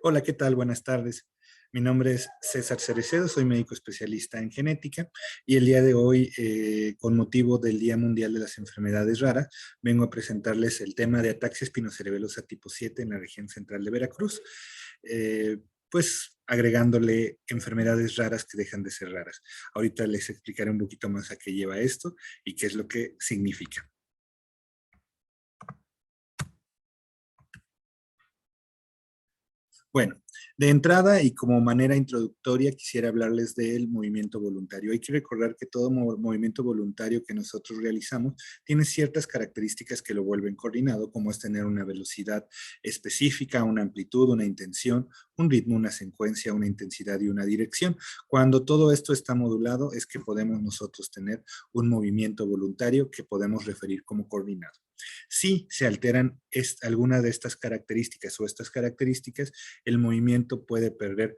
Hola, ¿qué tal? Buenas tardes. Mi nombre es César Cerecedo, soy médico especialista en genética y el día de hoy, con motivo del Día Mundial de las Enfermedades Raras, vengo a presentarles el tema de ataxia espinocerebelosa tipo 7 en la región central de Veracruz, eh, pues agregándole enfermedades raras que dejan de ser raras. Ahorita les explicaré un poquito más a qué lleva esto y qué es lo que significa. Bueno, de entrada y como manera introductoria quisiera hablarles del movimiento voluntario. Hay que recordar que todo movimiento voluntario que nosotros realizamos tiene ciertas características que lo vuelven coordinado, como es tener una velocidad específica, una amplitud, una intención, un ritmo, una secuencia, una intensidad y una dirección. Cuando todo esto está modulado es que podemos nosotros tener un movimiento voluntario que podemos referir como coordinado. Si se alteran alguna de estas características o estas características, el movimiento puede perder,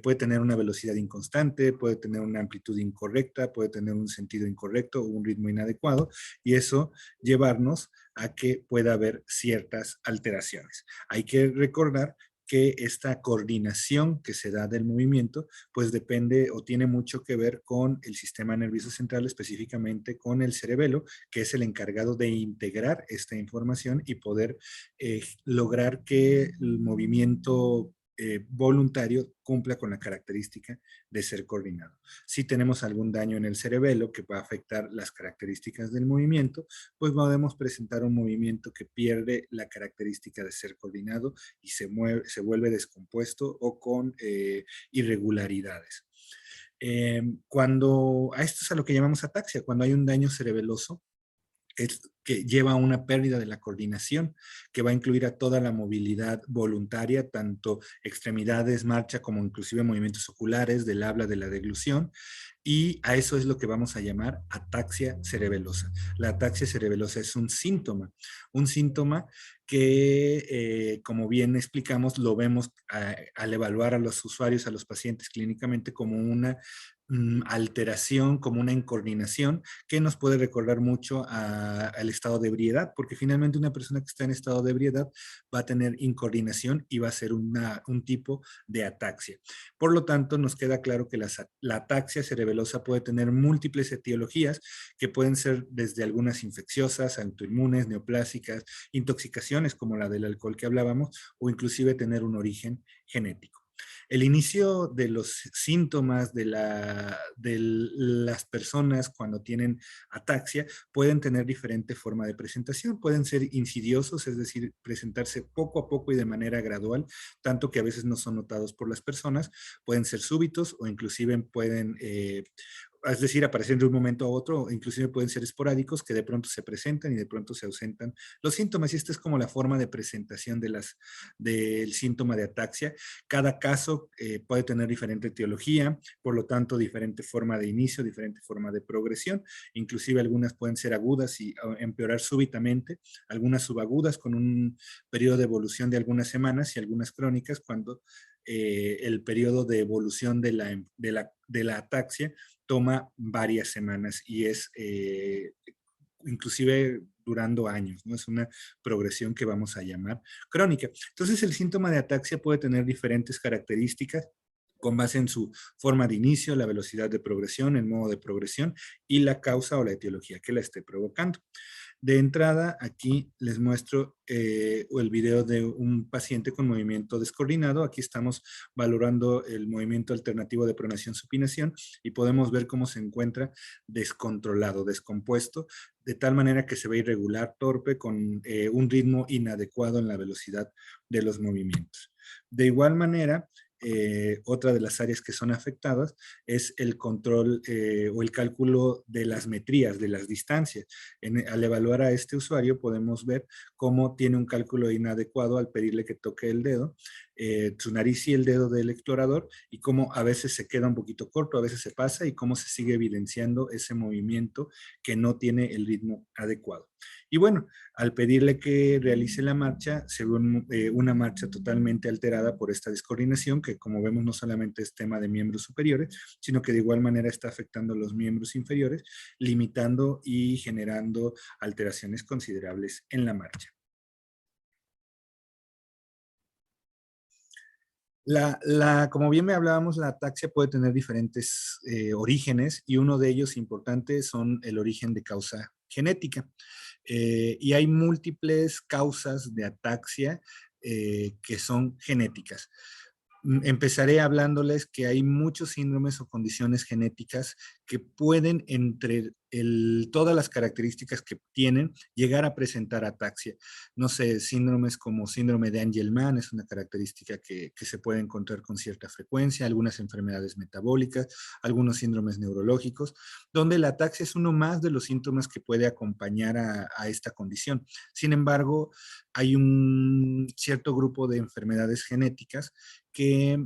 puede tener una velocidad inconstante, puede tener una amplitud incorrecta, puede tener un sentido incorrecto o un ritmo inadecuado, y eso llevarnos a que pueda haber ciertas alteraciones. Hay que recordar que esta coordinación que se da del movimiento, pues depende o tiene mucho que ver con el sistema nervioso central, específicamente con el cerebelo, que es el encargado de integrar esta información y poder lograr que el movimiento voluntario cumpla con la característica de ser coordinado. Si tenemos algún daño en el cerebelo que va a afectar las características del movimiento, pues podemos presentar un movimiento que pierde la característica de ser coordinado y se vuelve descompuesto o con irregularidades. A esto es a lo que llamamos ataxia, cuando hay un daño cerebeloso que lleva a una pérdida de la coordinación, que va a incluir a toda la movilidad voluntaria, tanto extremidades, marcha, como inclusive movimientos oculares, del habla, de la deglución, y a eso es lo que vamos a llamar ataxia cerebelosa. La ataxia cerebelosa es un síntoma que, como bien explicamos, lo vemos al evaluar a los usuarios, a los pacientes clínicamente como una alteración, como una incoordinación que nos puede recordar mucho al estado de ebriedad, porque finalmente una persona que está en estado de ebriedad va a tener incoordinación y va a ser un tipo de ataxia. Por lo tanto, nos queda claro que la ataxia cerebelosa puede tener múltiples etiologías que pueden ser desde algunas infecciosas, autoinmunes, neoplásicas, intoxicaciones como la del alcohol que hablábamos, o inclusive tener un origen genético. El inicio de los síntomas de las personas cuando tienen ataxia pueden tener diferente forma de presentación. Pueden ser insidiosos, es decir, presentarse poco a poco y de manera gradual, tanto que a veces no son notados por las personas. Pueden ser súbitos o inclusive pueden es decir, aparecer de un momento a otro, inclusive pueden ser esporádicos, que de pronto se presentan y de pronto se ausentan los síntomas. Y esta es como la forma de presentación del síntoma de ataxia. Cada caso puede tener diferente etiología, por lo tanto, diferente forma de inicio, diferente forma de progresión. Inclusive algunas pueden ser agudas y empeorar súbitamente, algunas subagudas con un periodo de evolución de algunas semanas y algunas crónicas cuando el periodo de evolución de la ataxia toma varias semanas y es inclusive durando años, ¿no? Es una progresión que vamos a llamar crónica. Entonces, el síntoma de ataxia puede tener diferentes características con base en su forma de inicio, la velocidad de progresión, el modo de progresión y la causa o la etiología que la esté provocando. De entrada, aquí les muestro el video de un paciente con movimiento descoordinado. Aquí estamos valorando el movimiento alternativo de pronación-supinación y podemos ver cómo se encuentra descontrolado, descompuesto, de tal manera que se ve irregular, torpe, con un ritmo inadecuado en la velocidad de los movimientos. De igual manera, otra de las áreas que son afectadas es el control o el cálculo de las metrías, de las distancias. Al evaluar a este usuario podemos ver cómo tiene un cálculo inadecuado al pedirle que toque el dedo, su nariz y el dedo del explorador, y cómo a veces se queda un poquito corto, a veces se pasa, y cómo se sigue evidenciando ese movimiento que no tiene el ritmo adecuado. Y bueno, al pedirle que realice la marcha, se ve una marcha totalmente alterada por esta descoordinación, que como vemos no solamente es tema de miembros superiores, sino que de igual manera está afectando a los miembros inferiores, limitando y generando alteraciones considerables en la marcha. Como bien me hablábamos, la ataxia puede tener diferentes orígenes y uno de ellos importante son el origen de causa genética. Y hay múltiples causas de ataxia que son genéticas. Empezaré hablándoles que hay muchos síndromes o condiciones genéticas que pueden, entre todas las características que tienen, llegar a presentar ataxia. No sé, síndromes como síndrome de Angelman es una característica que se puede encontrar con cierta frecuencia, algunas enfermedades metabólicas, algunos síndromes neurológicos, donde la ataxia es uno más de los síntomas que puede acompañar a esta condición. Sin embargo, hay un cierto grupo de enfermedades genéticas que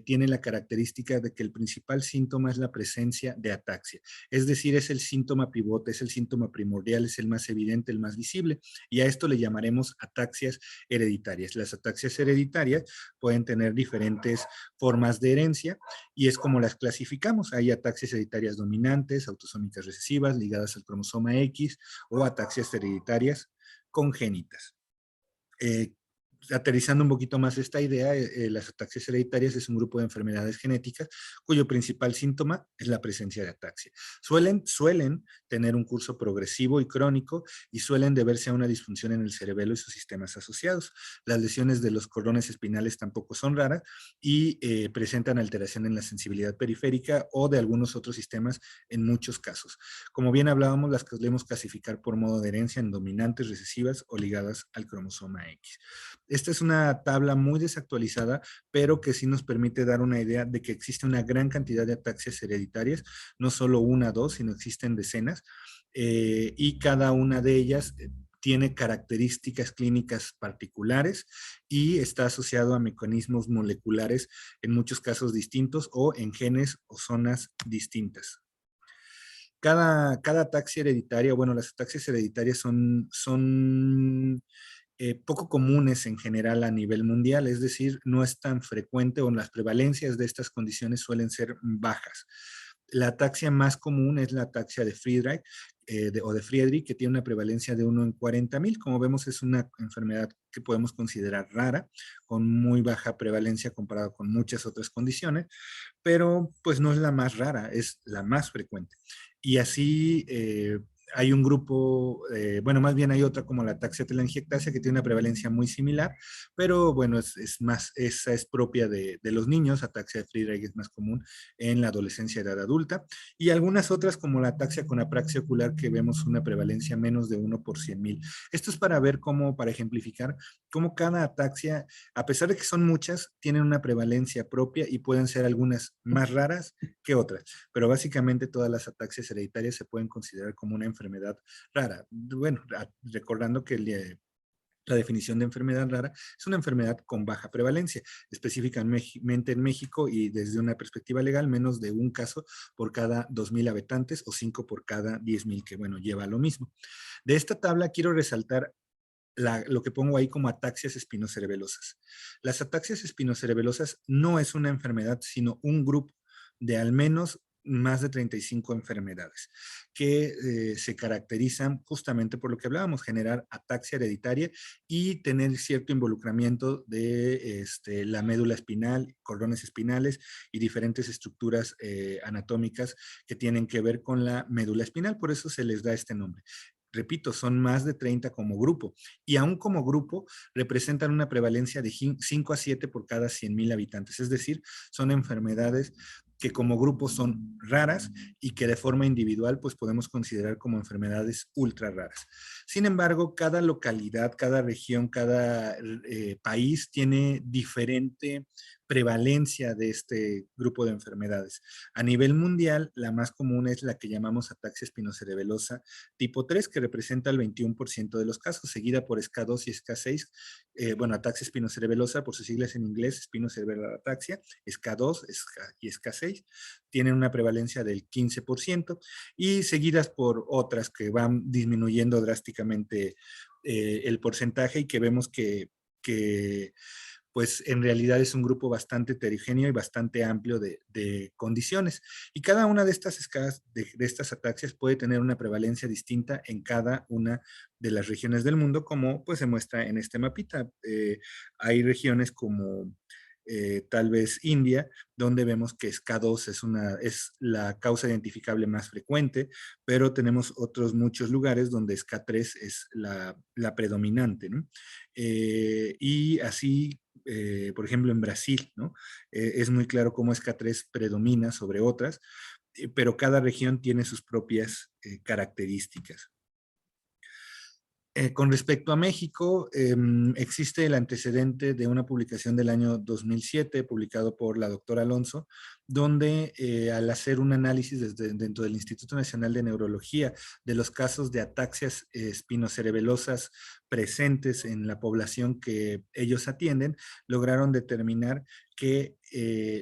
tiene la característica de que el principal síntoma es la presencia de ataxia. Es decir, es el síntoma pivote, es el síntoma primordial, es el más evidente, el más visible, y a esto le llamaremos ataxias hereditarias. Las ataxias hereditarias pueden tener diferentes formas de herencia y es como las clasificamos. Hay ataxias hereditarias dominantes, autosómicas recesivas, ligadas al cromosoma X, o ataxias hereditarias congénitas. Eh, Aterrizando un poquito más esta idea, las ataxias hereditarias es un grupo de enfermedades genéticas cuyo principal síntoma es la presencia de ataxia. Suelen tener un curso progresivo y crónico y suelen deberse a una disfunción en el cerebelo y sus sistemas asociados. Las lesiones de los cordones espinales tampoco son raras y presentan alteración en la sensibilidad periférica o de algunos otros sistemas en muchos casos. Como bien hablábamos, las podemos clasificar por modo de herencia en dominantes, recesivas o ligadas al cromosoma X. Esta es una tabla muy desactualizada, pero que sí nos permite dar una idea de que existe una gran cantidad de ataxias hereditarias, no solo una, dos, sino existen decenas, y cada una de ellas tiene características clínicas particulares y está asociado a mecanismos moleculares en muchos casos distintos o en genes o zonas distintas. Cada ataxia hereditaria, bueno, las ataxias hereditarias son poco comunes en general a nivel mundial, es decir, no es tan frecuente o las prevalencias de estas condiciones suelen ser bajas. La ataxia más común es la ataxia de Friedreich o de Friedrich, que tiene una prevalencia de 1 en 40,000. Como vemos, es una enfermedad que podemos considerar rara, con muy baja prevalencia comparado con muchas otras condiciones, pero pues no es la más rara, es la más frecuente. Y así hay un grupo, bueno, más bien hay otra como la ataxia telangiectasia que tiene una prevalencia muy similar, pero bueno, es más, esa es propia de los niños. Ataxia de Friedreich es más común en la adolescencia y edad adulta, y algunas otras como la ataxia con apraxia ocular que vemos una prevalencia menos de 1 por 100,000. Esto es para ver cómo, para ejemplificar cómo cada ataxia, a pesar de que son muchas, tienen una prevalencia propia y pueden ser algunas más raras que otras, pero básicamente todas las ataxias hereditarias se pueden considerar como una enfermedad rara. Bueno, recordando que la definición de enfermedad rara es una enfermedad con baja prevalencia, específicamente en México y desde una perspectiva legal, menos de un caso por cada 2,000 habitantes o 5 por cada 10,000, que bueno, lleva a lo mismo. De esta tabla quiero resaltar lo que pongo ahí como ataxias espinocerebelosas. Las ataxias espinocerebelosas no es una enfermedad, sino un grupo de al menos más de 35 enfermedades que se caracterizan justamente por lo que hablábamos, generar ataxia hereditaria y tener cierto involucramiento de la médula espinal, cordones espinales y diferentes estructuras anatómicas que tienen que ver con la médula espinal, por eso se les da este nombre. Repito, son más de 30 como grupo, y aún como grupo representan una prevalencia de 5 a 7 por cada 100,000 habitantes, es decir, son enfermedades que como grupo son raras y que de forma individual pues podemos considerar como enfermedades ultra raras. Sin embargo, cada localidad, cada región, cada país tiene diferente prevalencia de este grupo de enfermedades. A nivel mundial, la más común es la que llamamos ataxia espinocerebelosa tipo 3, que representa el 21% de los casos, seguida por SK2 y SK6. Bueno, ataxia espinocerebelosa, por sus siglas en inglés, espinocerebellar ataxia, SK2 y SK6, tienen una prevalencia del 15%, y seguidas por otras que van disminuyendo drásticamente el porcentaje, y que vemos que pues en realidad es un grupo bastante heterogéneo y bastante amplio de condiciones. Y cada una de estas escalas, de estas ataxias, puede tener una prevalencia distinta en cada una de las regiones del mundo, como pues se muestra en este mapita. Hay regiones como tal vez India, donde vemos que SCA2 es la causa identificable más frecuente, pero tenemos otros muchos lugares donde SCA3 es la predominante, ¿no? Y así, por ejemplo, en Brasil, ¿no? Es muy claro cómo SCA3 predomina sobre otras, pero cada región tiene sus propias características. Con respecto a México, existe el antecedente de una publicación del año 2007, publicado por la doctora Alonso, donde al hacer un análisis dentro del Instituto Nacional de Neurología de los casos de ataxias espinocerebelosas presentes en la población que ellos atienden, lograron determinar que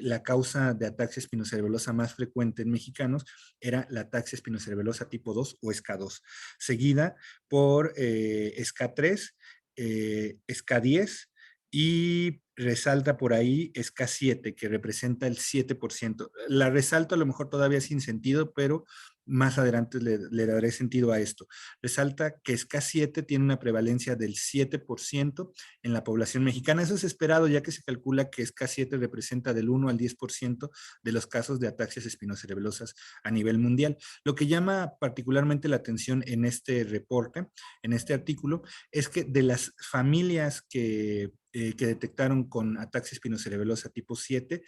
la causa de ataxia espinocerebelosa más frecuente en mexicanos era la ataxia espinocerebelosa tipo 2 o SCA2, seguida por SCA3, SCA10 y resalta por ahí SCA7, que representa el 7%. La resalto a lo mejor todavía sin sentido, pero más adelante le daré sentido a esto. Resalta que SCA7 tiene una prevalencia del 7% en la población mexicana. Eso es esperado, ya que se calcula que SCA7 representa del 1 al 10% de los casos de ataxias espinocerebelosas a nivel mundial. Lo que llama particularmente la atención en este reporte, en este artículo, es que de las familias que detectaron con ataxia espinocerebelosa tipo 7,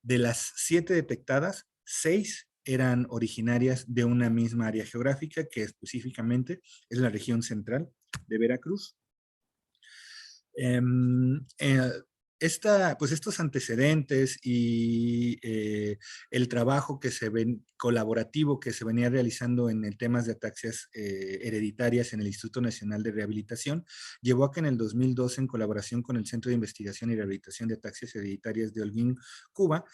de las 7 detectadas, 6 eran originarias de una misma área geográfica, que específicamente es la región central de Veracruz. Eh, eh, pues estos antecedentes y el trabajo que colaborativo que se venía realizando en el temas de ataxias hereditarias en el Instituto Nacional de Rehabilitación llevó a que en el 2012, en colaboración con el Centro de Investigación y Rehabilitación de Ataxias Hereditarias de Holguín, Cuba,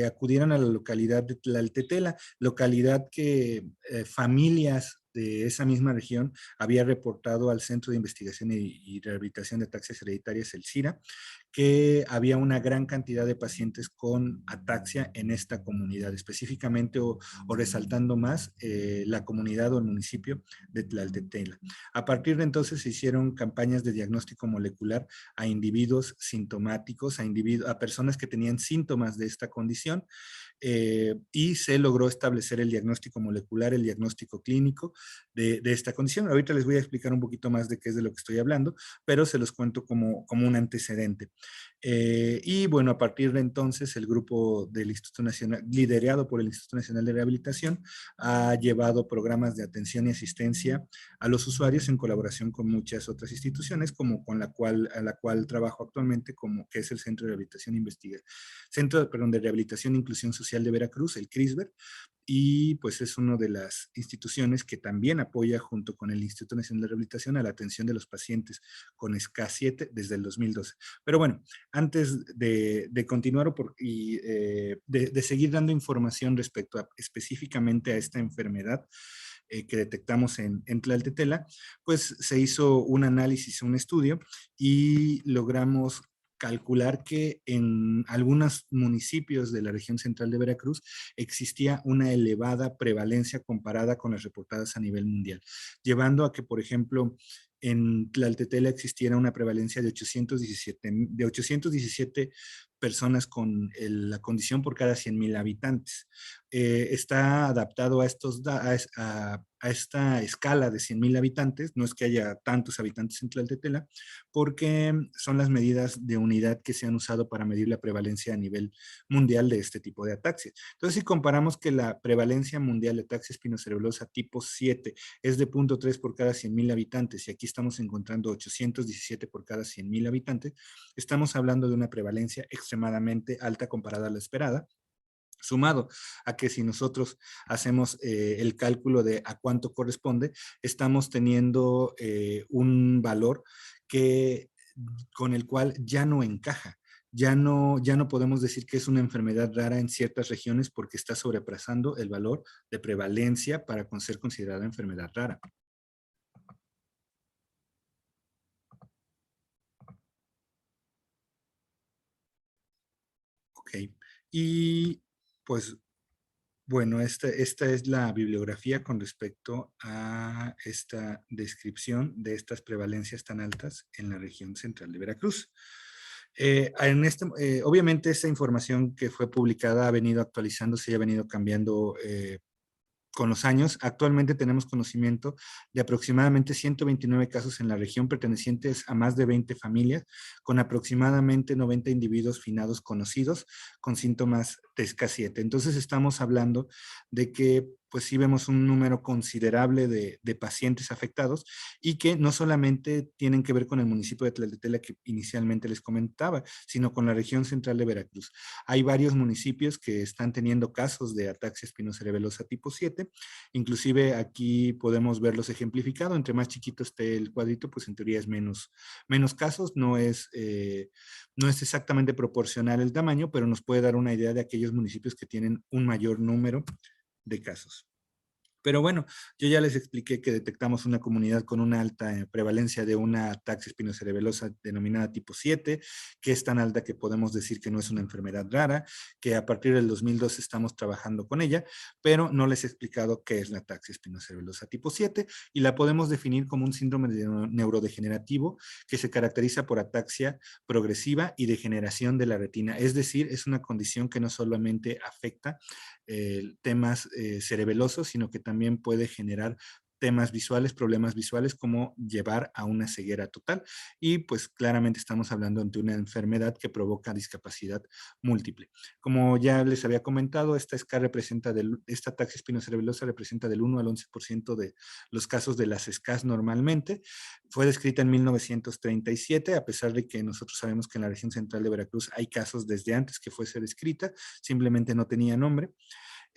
acudieran a la localidad de Tlaltetela, localidad que familias de esa misma región había reportado al Centro de Investigación y Rehabilitación de Ataxias Hereditarias, el CIRA, que había una gran cantidad de pacientes con ataxia en esta comunidad, específicamente o resaltando más la comunidad o el municipio de Tlaltetela. A partir de entonces se hicieron campañas de diagnóstico molecular a individuos sintomáticos, a personas que tenían síntomas de esta condición, y se logró establecer el diagnóstico molecular, el diagnóstico clínico de esta condición. Ahorita les voy a explicar un poquito más de qué es de lo que estoy hablando, pero se los cuento como un antecedente. Y bueno, a partir de entonces el grupo del Instituto Nacional, liderado por el Instituto Nacional de Rehabilitación, ha llevado programas de atención y asistencia a los usuarios en colaboración con muchas otras instituciones, como a la cual trabajo actualmente, como que es el Centro de Rehabilitación de Rehabilitación e Inclusión Social de Veracruz, el CRISVER, y pues es una de las instituciones que también apoya junto con el Instituto Nacional de Rehabilitación a la atención de los pacientes con SCA7 desde el 2012. Pero bueno, antes de continuar y de seguir dando información respecto específicamente a esta enfermedad, que detectamos en Tlaltetela, pues se hizo un análisis, un estudio, y logramos calcular que en algunos municipios de la región central de Veracruz existía una elevada prevalencia comparada con las reportadas a nivel mundial, llevando a que, por ejemplo, en Tlaltetela existiera una prevalencia de 817 personas con la condición por cada 100,000 habitantes. Está adaptado a esta escala de 100,000 habitantes, no es que haya tantos habitantes en Tlaltetela, porque son las medidas de unidad que se han usado para medir la prevalencia a nivel mundial de este tipo de ataxia. Entonces, si comparamos que la prevalencia mundial de ataxia espinocerebelosa tipo 7 es de 0.3 por cada 100,000 habitantes, y aquí estamos encontrando 817 por cada 100,000 habitantes, estamos hablando de una prevalencia extremadamente alta comparada a la esperada, sumado a que si nosotros hacemos el cálculo de a cuánto corresponde, estamos teniendo un valor con el cual ya no encaja. Ya no podemos decir que es una enfermedad rara en ciertas regiones porque está sobrepasando el valor de prevalencia para ser considerada enfermedad rara. Ok. Y pues bueno, esta es la bibliografía con respecto a esta descripción de estas prevalencias tan altas en la región central de Veracruz. Obviamente esta información que fue publicada ha venido actualizándose y ha venido cambiando con los años. Actualmente tenemos conocimiento de aproximadamente 129 casos en la región pertenecientes a más de 20 familias, con aproximadamente 90 individuos finados conocidos con síntomas de SK7. Entonces estamos hablando de que pues sí vemos un número considerable de pacientes afectados y que no solamente tienen que ver con el municipio de Tlaltetela que inicialmente les comentaba, sino con la región central de Veracruz. Hay varios municipios que están teniendo casos de ataxia espinocerebelosa tipo 7. Inclusive aquí podemos verlos ejemplificados. Entre más chiquito esté el cuadrito, pues en teoría es menos casos. No es exactamente proporcional el tamaño, pero nos puede dar una idea de aquellos municipios que tienen un mayor número de casos. Pero bueno, yo ya les expliqué que detectamos una comunidad con una alta prevalencia de una ataxia espinocerebelosa denominada tipo 7, que es tan alta que podemos decir que no es una enfermedad rara, que a partir del 2002 estamos trabajando con ella, pero no les he explicado qué es la ataxia espinocerebelosa tipo 7 y la podemos definir como un síndrome neurodegenerativo que se caracteriza por ataxia progresiva y degeneración de la retina. Es decir, es una condición que no solamente afecta temas cerebelosos, sino que también puede generar temas visuales, problemas visuales, como llevar a una ceguera total. Y pues claramente estamos hablando de una enfermedad que provoca discapacidad múltiple. Como ya les había comentado, esta ataxia espinocerebelosa representa del 1 al 11% de los casos de las SCAS normalmente. Fue descrita en 1937, a pesar de que nosotros sabemos que en la región central de Veracruz hay casos desde antes que fuese descrita, simplemente no tenía nombre.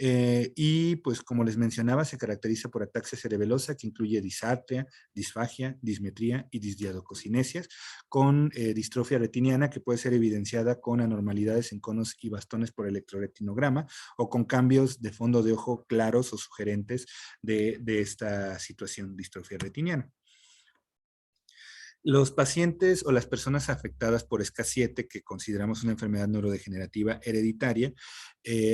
Y pues como les mencionaba, se caracteriza por ataxia cerebelosa que incluye disartria, disfagia, dismetría y disdiadococinesias, con distrofia retiniana que puede ser evidenciada con anormalidades en conos y bastones por electroretinograma o con cambios de fondo de ojo claros o sugerentes de esta situación, distrofia retiniana. Los pacientes o las personas afectadas por SK7, que consideramos una enfermedad neurodegenerativa hereditaria,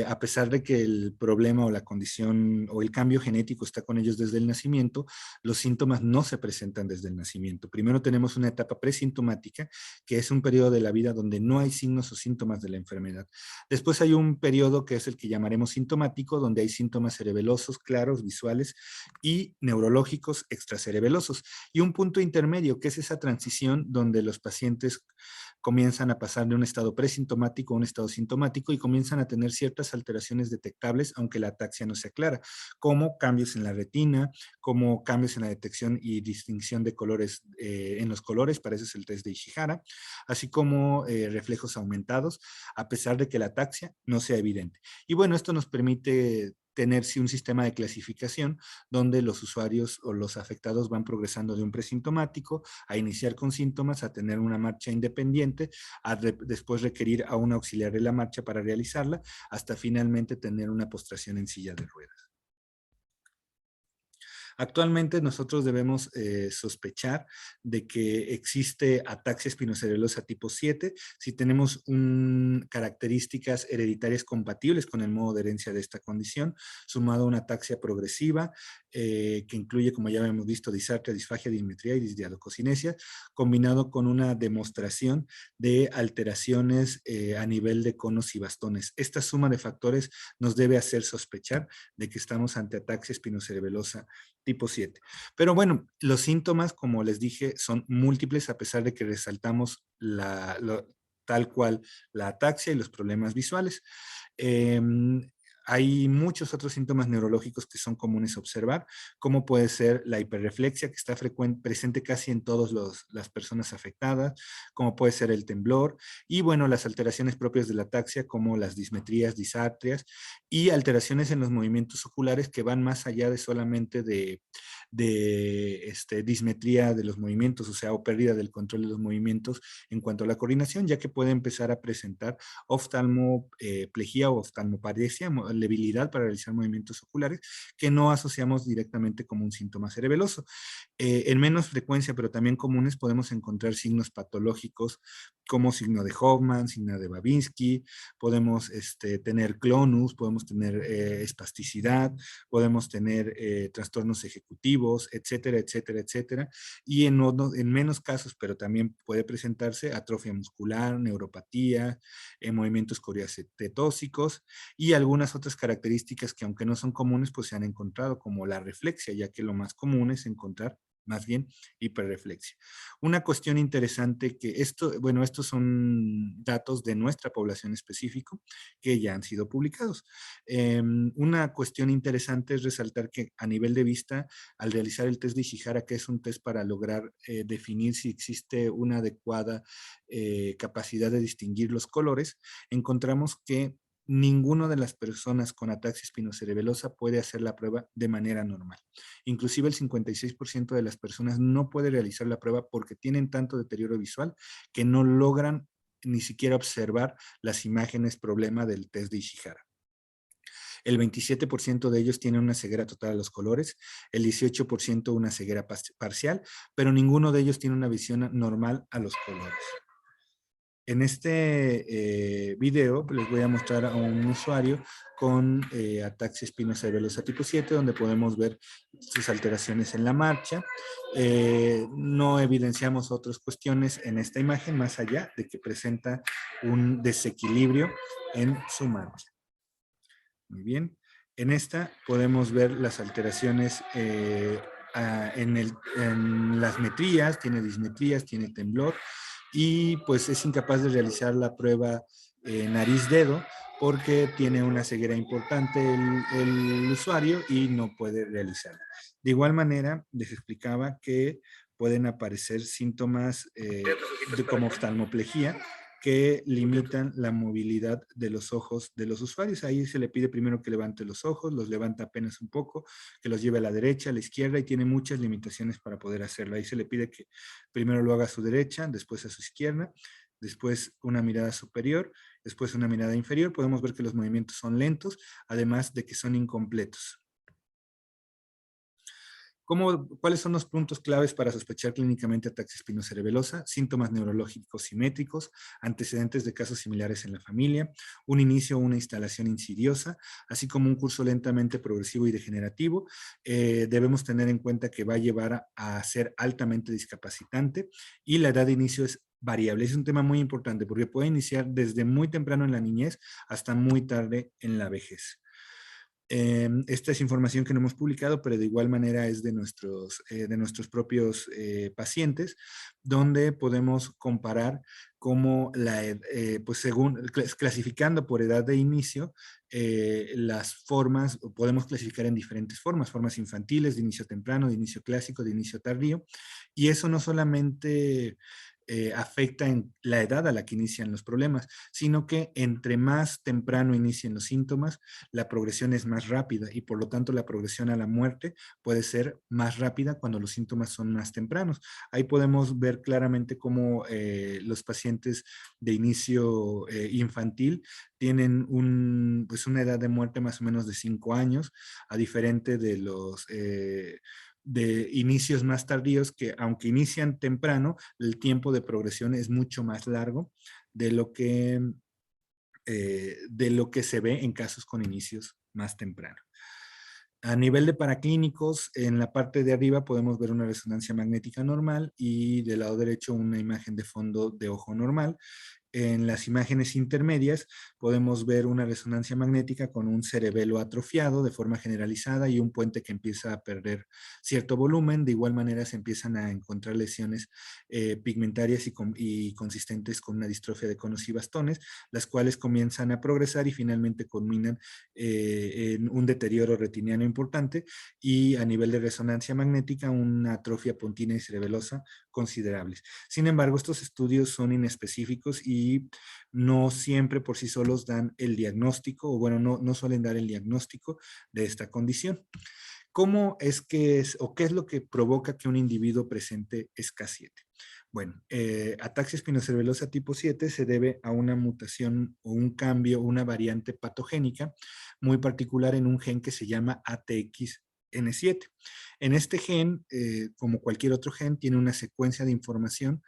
a pesar de que el problema o la condición o el cambio genético está con ellos desde el nacimiento, los síntomas no se presentan desde el nacimiento. Primero tenemos una etapa presintomática, que es un periodo de la vida donde no hay signos o síntomas de la enfermedad. Después hay un periodo que es el que llamaremos sintomático, donde hay síntomas cerebelosos, claros, visuales y neurológicos extracerebelosos. Y un punto intermedio, que es esa transición donde los pacientes comienzan a pasar de un estado presintomático a un estado sintomático y comienzan a tener ciertas alteraciones detectables, aunque la ataxia no sea clara, como cambios en la retina, como cambios en la detección y distinción de colores en los colores, para eso es el test de Ishihara, así como reflejos aumentados, a pesar de que la ataxia no sea evidente. Y bueno, esto nos permite tener sí, un sistema de clasificación donde los usuarios o los afectados van progresando de un presintomático a iniciar con síntomas, a tener una marcha independiente, después requerir a un auxiliar de la marcha para realizarla, hasta finalmente tener una postración en silla de ruedas. Actualmente nosotros debemos sospechar de que existe ataxia espinocerebelosa tipo 7 si tenemos características hereditarias compatibles con el modo de herencia de esta condición, sumado a una ataxia progresiva que incluye, como ya habíamos visto, disartria, disfagia, dismetría y disdiadococinesia, combinado con una demostración de alteraciones a nivel de conos y bastones. Esta suma de factores nos debe hacer sospechar de que estamos ante ataxia espinocerebelosa tipo 7. Pero bueno, los síntomas, como les dije, son múltiples a pesar de que resaltamos tal cual la ataxia y los problemas visuales. Eh, Hay muchos otros síntomas neurológicos que son comunes a observar, como puede ser la hiperreflexia, que está presente casi en todas las personas afectadas, como puede ser el temblor, y bueno, las alteraciones propias de la ataxia, como las dismetrías, disartrias, y alteraciones en los movimientos oculares que van más allá de solamente de dismetría de los movimientos, o sea, o pérdida del control de los movimientos en cuanto a la coordinación, ya que puede empezar a presentar oftalmoplegia o oftalmoparesia, debilidad para realizar movimientos oculares, que no asociamos directamente como un síntoma cerebeloso. En menos frecuencia, pero también comunes, podemos encontrar signos patológicos como signo de Hoffman, signo de Babinski, podemos tener clonus, podemos tener espasticidad, podemos tener trastornos ejecutivos, depresivos, etcétera, etcétera, etcétera. Y en menos casos, pero también puede presentarse atrofia muscular, neuropatía, movimientos coriacetóxicos y algunas otras características que aunque no son comunes, pues se han encontrado, como la reflexia, ya que lo más común es encontrar más bien hiperreflexia. Una cuestión interesante que bueno, estos son datos de nuestra población específico que ya han sido publicados. Una cuestión interesante es resaltar que a nivel de vista, al realizar el test de Ishihara, que es un test para lograr definir si existe una adecuada capacidad de distinguir los colores, encontramos que ninguno de las personas con ataxia espinocerebelosa puede hacer la prueba de manera normal. Inclusive el 56% de las personas no puede realizar la prueba porque tienen tanto deterioro visual que no logran ni siquiera observar las imágenes problema del test de Ishihara. El 27% de ellos tienen una ceguera total a los colores, el 18% una ceguera parcial, pero ninguno de ellos tiene una visión normal a los colores. En este video les voy a mostrar a un usuario con ataxia espinocerebelosa tipo 7, donde podemos ver sus alteraciones en la marcha. No evidenciamos otras cuestiones en esta imagen, más allá de que presenta un desequilibrio en su marcha. Muy bien. En esta podemos ver las alteraciones en las metrías, tiene dismetrías, tiene temblor, y pues es incapaz de realizar la prueba nariz-dedo porque tiene una ceguera importante el usuario y no puede realizarla. De igual manera, les explicaba que pueden aparecer síntomas como oftalmoplejía, que limitan la movilidad de los ojos de los usuarios. Ahí se le pide primero que levante los ojos, los levanta apenas un poco, que los lleve a la derecha, a la izquierda, y tiene muchas limitaciones para poder hacerlo. Ahí se le pide que primero lo haga a su derecha, después a su izquierda, después una mirada superior, después una mirada inferior. Podemos ver que los movimientos son lentos, además de que son incompletos. ¿Cuáles son los puntos claves para sospechar clínicamente ataxia espinocerebelosa? Síntomas neurológicos simétricos, antecedentes de casos similares en la familia, un inicio o una instalación insidiosa, así como un curso lentamente progresivo y degenerativo. Debemos tener en cuenta que va a llevar a ser altamente discapacitante, y la edad de inicio es variable. Es un tema muy importante porque puede iniciar desde muy temprano en la niñez hasta muy tarde en la vejez. Esta es información que no hemos publicado, pero de igual manera es de nuestros propios pacientes, donde podemos comparar cómo pues según clasificando por edad de inicio, las formas, podemos clasificar en diferentes formas infantiles, de inicio temprano, de inicio clásico, de inicio tardío, y eso no solamente afecta en la edad a la que inician los problemas, sino que entre más temprano inicien los síntomas, la progresión es más rápida, y por lo tanto la progresión a la muerte puede ser más rápida cuando los síntomas son más tempranos. Ahí podemos ver claramente cómo los pacientes de inicio infantil tienen pues una edad de muerte más o menos de 5 años, a diferente de inicios más tardíos, que aunque inician temprano, el tiempo de progresión es mucho más largo de lo que se ve en casos con inicios más tempranos. A nivel de paraclínicos, en la parte de arriba podemos ver una resonancia magnética normal y del lado derecho una imagen de fondo de ojo normal. En las imágenes intermedias podemos ver una resonancia magnética con un cerebelo atrofiado de forma generalizada y un puente que empieza a perder cierto volumen. De igual manera se empiezan a encontrar lesiones pigmentarias y consistentes con una distrofia de conos y bastones, las cuales comienzan a progresar y finalmente culminan en un deterioro retiniano importante, y a nivel de resonancia magnética una atrofia pontina y cerebelosa considerables. Sin embargo, estos estudios son inespecíficos y no siempre por sí solos dan el diagnóstico, o bueno, no suelen dar el diagnóstico de esta condición. ¿Cómo es que o qué es lo que provoca que un individuo presente SCA7? Bueno, ataxia espinocerebelosa tipo 7 se debe a una mutación o un cambio, una variante patogénica muy particular en un gen que se llama ATXN7. En este gen, como cualquier otro gen, tiene una secuencia de información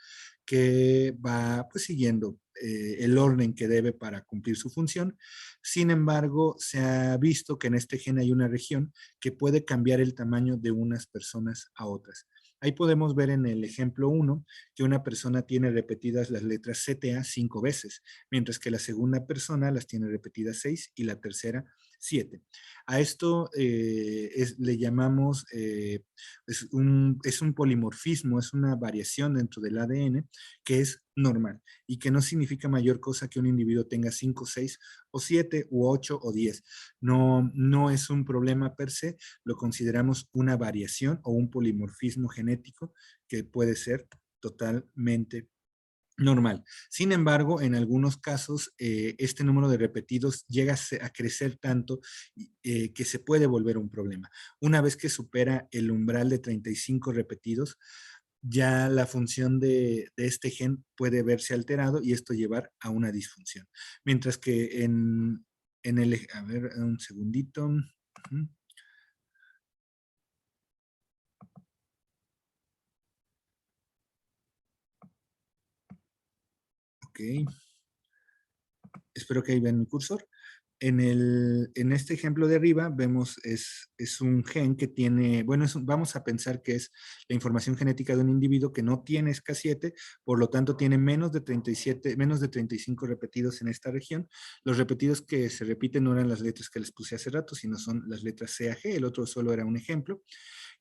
que va pues siguiendo el orden que debe para cumplir su función. Sin embargo, se ha visto que en este gen hay una región que puede cambiar el tamaño de unas personas a otras. Ahí podemos ver en el ejemplo 1 que una persona tiene repetidas las letras CTA 5 veces, mientras que la segunda persona las tiene repetidas 6 y la tercera 7. A esto le llamamos, es un polimorfismo, es una variación dentro del ADN que es normal y que no significa mayor cosa que un individuo tenga 5, 6 o 7 u 8 o 10. No, no es un problema per se, lo consideramos una variación o un polimorfismo genético que puede ser totalmente normal. Sin embargo, en algunos casos, este número de repetidos llega a crecer tanto que se puede volver un problema. Una vez que supera el umbral de 35 repetidos, ya la función de este gen puede verse alterado y esto llevar a una disfunción. Mientras que en el, a ver, un segundito. Ok, espero que ahí vean mi cursor. En este ejemplo de arriba vemos es un gen que tiene, bueno, vamos a pensar que es la información genética de un individuo que no tiene SK7, por lo tanto tiene menos de 37, menos de 35 repetidos en esta región. Los repetidos que se repiten no eran las letras que les puse hace rato, sino son las letras C a G, el otro solo era un ejemplo.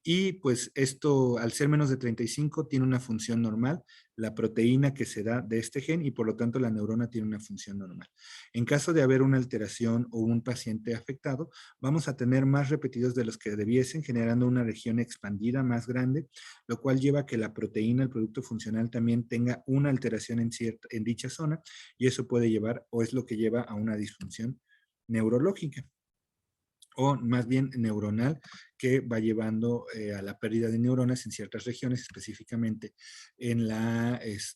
Y pues esto, al ser menos de 35, tiene una función normal, la proteína que se da de este gen y por lo tanto la neurona tiene una función normal. En caso de haber una alteración o un paciente afectado, vamos a tener más repetidos de los que debiesen, generando una región expandida más grande, lo cual lleva a que la proteína, el producto funcional, también tenga una alteración en dicha zona y eso puede llevar, o es lo que lleva a una disfunción neurológica o más bien neuronal, que va llevando a la pérdida de neuronas en ciertas regiones, específicamente en la, eh,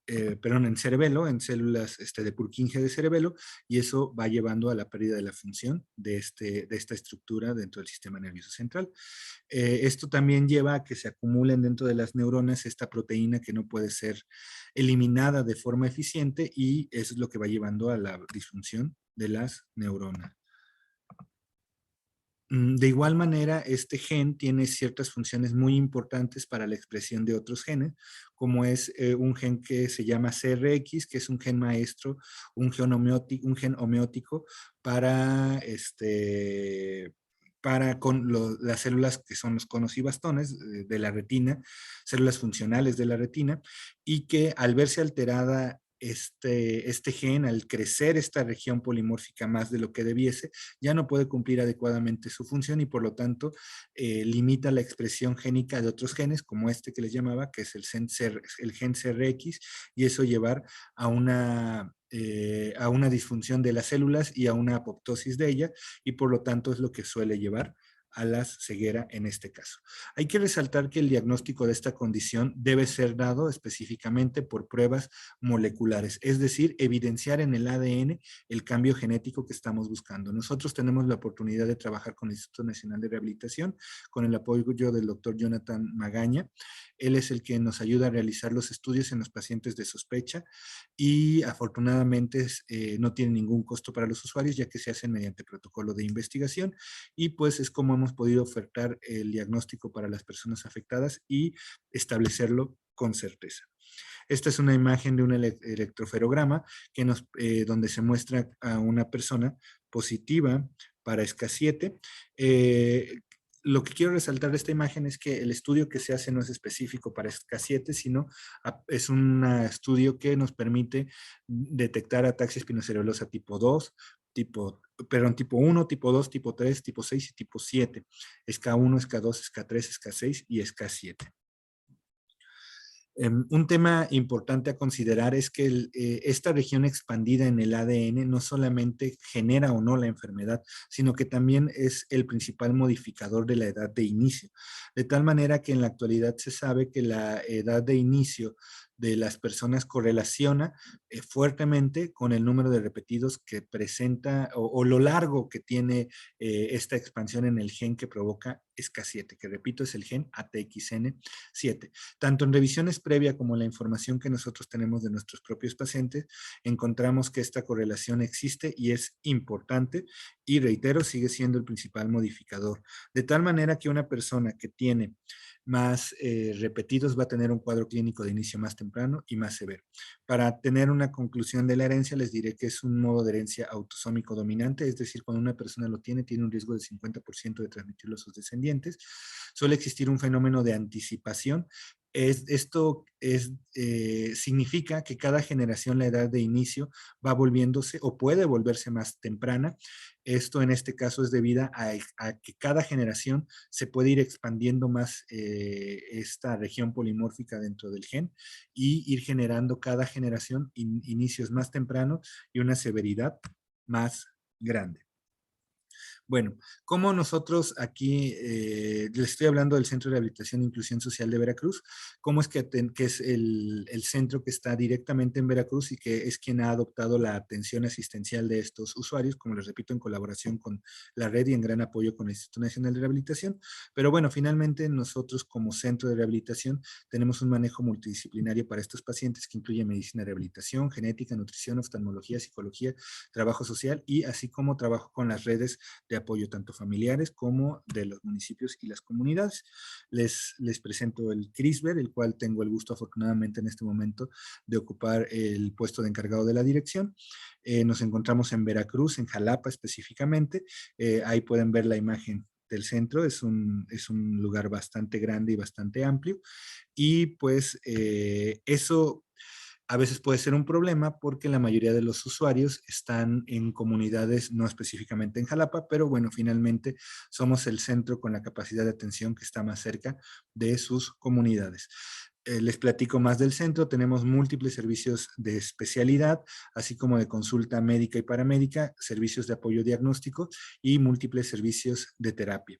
perdón, en cerebelo, en células de Purkinje de cerebelo, y eso va llevando a la pérdida de la función de esta estructura dentro del sistema nervioso central. Esto también lleva a que se acumulen dentro de las neuronas esta proteína que no puede ser eliminada de forma eficiente y eso es lo que va llevando a la disfunción de las neuronas. De igual manera, este gen tiene ciertas funciones muy importantes para la expresión de otros genes, como es un gen que se llama CRX, que es un gen maestro, un gen homeótico para, las células que son los conos y bastones de la retina, células funcionales de la retina, y que al verse alterada este gen, al crecer esta región polimórfica más de lo que debiese, ya no puede cumplir adecuadamente su función y por lo tanto limita la expresión génica de otros genes, como este que les llamaba, que es el gen CRX, y eso llevar a una disfunción de las células y a una apoptosis de ella, y por lo tanto es lo que suele llevar a la ceguera en este caso. Hay que resaltar que el diagnóstico de esta condición debe ser dado específicamente por pruebas moleculares, es decir, evidenciar en el ADN el cambio genético que estamos buscando. Nosotros tenemos la oportunidad de trabajar con el Instituto Nacional de Rehabilitación, con el apoyo del doctor Jonathan Magaña. Él es el que nos ayuda a realizar los estudios en los pacientes de sospecha y afortunadamente no tiene ningún costo para los usuarios, ya que se hacen mediante protocolo de investigación y pues es como hemos podido ofertar el diagnóstico para las personas afectadas y establecerlo con certeza. Esta es una imagen de un electroferograma donde se muestra a una persona positiva para SK7. Lo que quiero resaltar de esta imagen es que el estudio que se hace no es específico para SK7, sino es un estudio que nos permite detectar ataxia espinocerebelosa tipo 2, tipo 1, tipo 2, tipo 3, tipo 6 y tipo 7. SK1, SK2, SK3, SK6 y SK7. Un tema importante a considerar es que esta región expandida en el ADN no solamente genera o no la enfermedad, sino que también es el principal modificador de la edad de inicio. De tal manera que en la actualidad se sabe que la edad de inicio de las personas correlaciona fuertemente con el número de repetidos que presenta o lo largo que tiene esta expansión en el gen que provoca SK7, que repito es el gen ATXN7. Tanto en revisiones previas como en la información que nosotros tenemos de nuestros propios pacientes, encontramos que esta correlación existe y es importante y reitero, sigue siendo el principal modificador. De tal manera que una persona que tiene más repetidos va a tener un cuadro clínico de inicio más temprano y más severo. Para tener una conclusión de la herencia, les diré que es un modo de herencia autosómico dominante, es decir, cuando una persona lo tiene un riesgo de 50% de transmitirlo a sus descendientes. Suele existir un fenómeno de anticipación. Significa que cada generación la edad de inicio va volviéndose o puede volverse más temprana. Esto en este caso es debido a que cada generación se puede ir expandiendo más esta región polimórfica dentro del gen y ir generando cada generación inicios más tempranos y una severidad más grande. Bueno, como nosotros aquí, les estoy hablando del Centro de Rehabilitación e Inclusión Social de Veracruz, cómo es que es el centro que está directamente en Veracruz y que es quien ha adoptado la atención asistencial de estos usuarios, como les repito, en colaboración con la red y en gran apoyo con el Instituto Nacional de Rehabilitación. Pero bueno, finalmente nosotros como centro de rehabilitación tenemos un manejo multidisciplinario para estos pacientes que incluye medicina de rehabilitación, genética, nutrición, oftalmología, psicología, trabajo social y así como trabajo con las redes de apoyo tanto familiares como de los municipios y las comunidades. Les presento el CRISBER, el cual tengo el gusto afortunadamente en este momento de ocupar el puesto de encargado de la dirección. Nos encontramos en Veracruz, en Jalapa específicamente. Ahí pueden ver la imagen del centro, es un lugar bastante grande y bastante amplio. Y pues eso a veces puede ser un problema porque la mayoría de los usuarios están en comunidades, no específicamente en Jalapa, pero bueno, finalmente somos el centro con la capacidad de atención que está más cerca de sus comunidades. Les platico más del centro, tenemos múltiples servicios de especialidad, así como de consulta médica y paramédica, servicios de apoyo diagnóstico y múltiples servicios de terapia.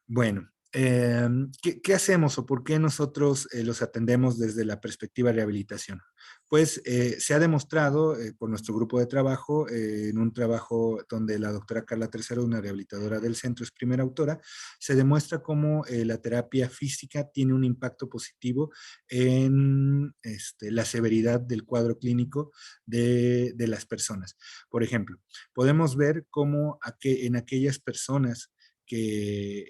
Bueno, ¿qué hacemos o por qué nosotros los atendemos desde la perspectiva de rehabilitación? Pues se ha demostrado por nuestro grupo de trabajo, en un trabajo donde la doctora Carla Tercero, una rehabilitadora del centro, es primera autora, se demuestra cómo la terapia física tiene un impacto positivo en la severidad del cuadro clínico de las personas. Por ejemplo, podemos ver cómo en aquellas personas que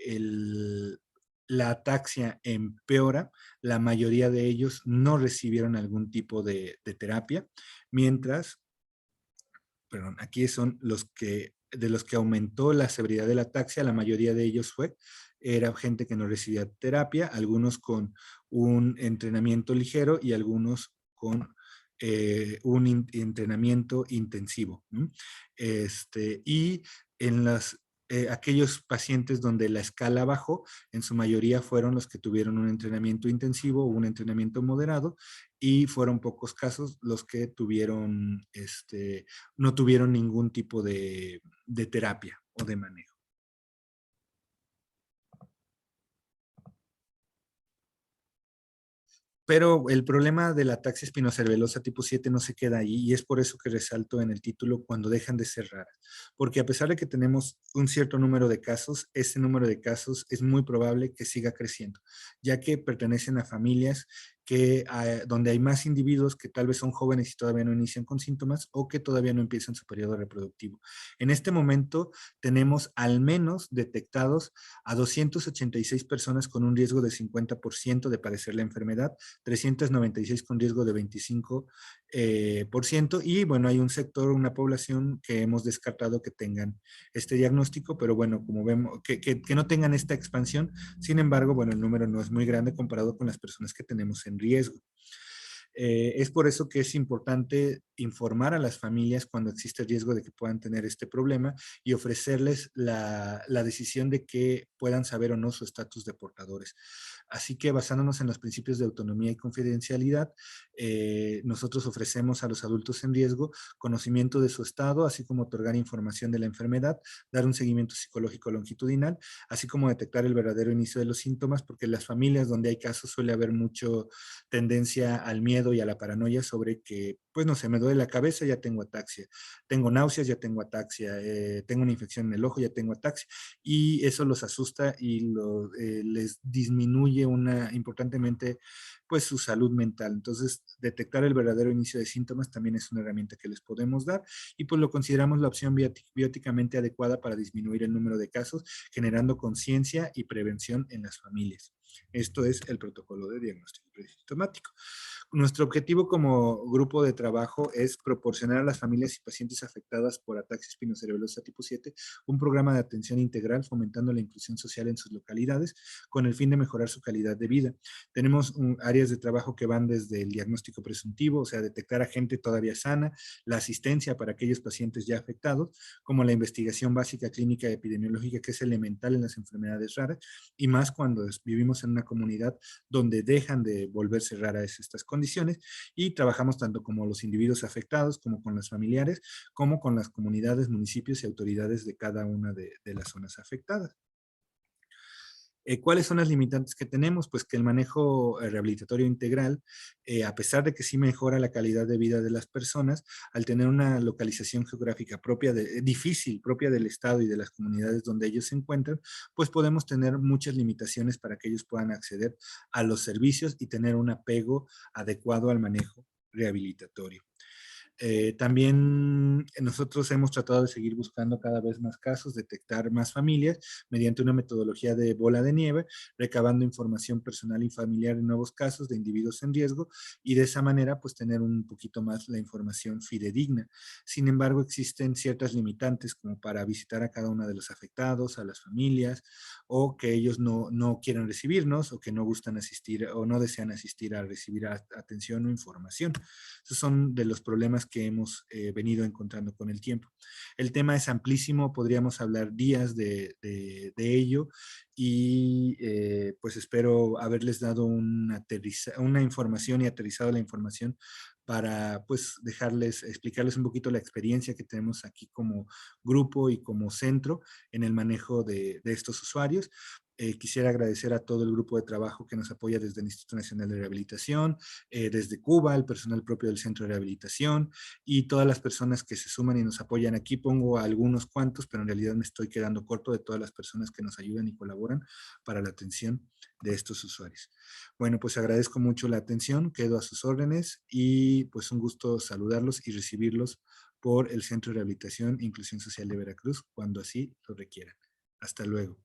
la ataxia empeora, la mayoría de ellos no recibieron algún tipo de terapia, mientras, perdón, aquí son de los que aumentó la severidad de la ataxia, la mayoría de ellos era gente que no recibía terapia, algunos con un entrenamiento ligero y algunos con un entrenamiento intensivo. Y en aquellos pacientes donde la escala bajó, en su mayoría fueron los que tuvieron un entrenamiento intensivo o un entrenamiento moderado, y fueron pocos casos los que no tuvieron ningún tipo de terapia o de manejo. Pero el problema de la ataxia espinocerebelosa tipo 7 no se queda ahí, y es por eso que resalto en el título cuando dejan de ser raras. Porque a pesar de que tenemos un cierto número de casos, ese número de casos es muy probable que siga creciendo, ya que pertenecen a familias donde hay más individuos que tal vez son jóvenes y todavía no inician con síntomas o que todavía no empiezan su periodo reproductivo. En este momento tenemos al menos detectados a 286 personas con un riesgo de 50% de padecer la enfermedad, 396 con riesgo de 25%, y bueno, hay un sector, una población que hemos descartado que tengan este diagnóstico, pero bueno, como vemos, que no tengan esta expansión. Sin embargo, bueno, el número no es muy grande comparado con las personas que tenemos en riesgo. Es por eso que es importante informar a las familias cuando existe riesgo de que puedan tener este problema y ofrecerles la decisión de que puedan saber o no su estatus de portadores. Así que basándonos en los principios de autonomía y confidencialidad, nosotros ofrecemos a los adultos en riesgo conocimiento de su estado, así como otorgar información de la enfermedad, dar un seguimiento psicológico longitudinal, así como detectar el verdadero inicio de los síntomas, porque en las familias donde hay casos suele haber mucho tendencia al miedo y a la paranoia sobre que, pues no sé, me duele la cabeza, ya tengo ataxia, tengo náuseas, ya tengo ataxia, tengo una infección en el ojo, ya tengo ataxia, y eso los asusta y les disminuye importantemente pues su salud mental. Entonces, detectar el verdadero inicio de síntomas también es una herramienta que les podemos dar y pues lo consideramos la opción bióticamente adecuada para disminuir el número de casos, generando conciencia y prevención en las familias. Esto es el protocolo de diagnóstico presintomático. Nuestro objetivo como grupo de trabajo es proporcionar a las familias y pacientes afectadas por ataxia espinocerebelosa tipo 7 un programa de atención integral fomentando la inclusión social en sus localidades con el fin de mejorar su calidad de vida. Tenemos áreas de trabajo que van desde el diagnóstico presuntivo, o sea, detectar a gente todavía sana, la asistencia para aquellos pacientes ya afectados, como la investigación básica clínica y epidemiológica, que es elemental en las enfermedades raras, y más cuando vivimos en una comunidad donde dejan de volverse raras estas condiciones, y trabajamos tanto como los individuos afectados, como con los familiares, como con las comunidades, municipios y autoridades de cada una de las zonas afectadas. ¿Cuáles son las limitantes que tenemos? Pues que el manejo rehabilitatorio integral, a pesar de que sí mejora la calidad de vida de las personas, al tener una localización geográfica difícil, propia del Estado y de las comunidades donde ellos se encuentran, pues podemos tener muchas limitaciones para que ellos puedan acceder a los servicios y tener un apego adecuado al manejo rehabilitatorio. También nosotros hemos tratado de seguir buscando cada vez más casos, detectar más familias mediante una metodología de bola de nieve, recabando información personal y familiar en nuevos casos de individuos en riesgo y de esa manera pues tener un poquito más la información fidedigna. Sin embargo, existen ciertas limitantes como para visitar a cada uno de los afectados, a las familias, o que ellos no quieren recibirnos o que no gustan asistir o no desean asistir a recibir atención o información. Esos son de los problemas que hemos venido encontrando con el tiempo. El tema es amplísimo, podríamos hablar días de ello y pues espero haberles dado una información y aterrizado la información para pues explicarles un poquito la experiencia que tenemos aquí como grupo y como centro en el manejo de estos usuarios. Quisiera agradecer a todo el grupo de trabajo que nos apoya desde el Instituto Nacional de Rehabilitación, desde Cuba, el personal propio del Centro de Rehabilitación y todas las personas que se suman y nos apoyan. Aquí pongo a algunos cuantos, pero en realidad me estoy quedando corto de todas las personas que nos ayudan y colaboran para la atención de estos usuarios. Bueno, pues agradezco mucho la atención, quedo a sus órdenes y pues un gusto saludarlos y recibirlos por el Centro de Rehabilitación e Inclusión Social de Veracruz cuando así lo requieran. Hasta luego.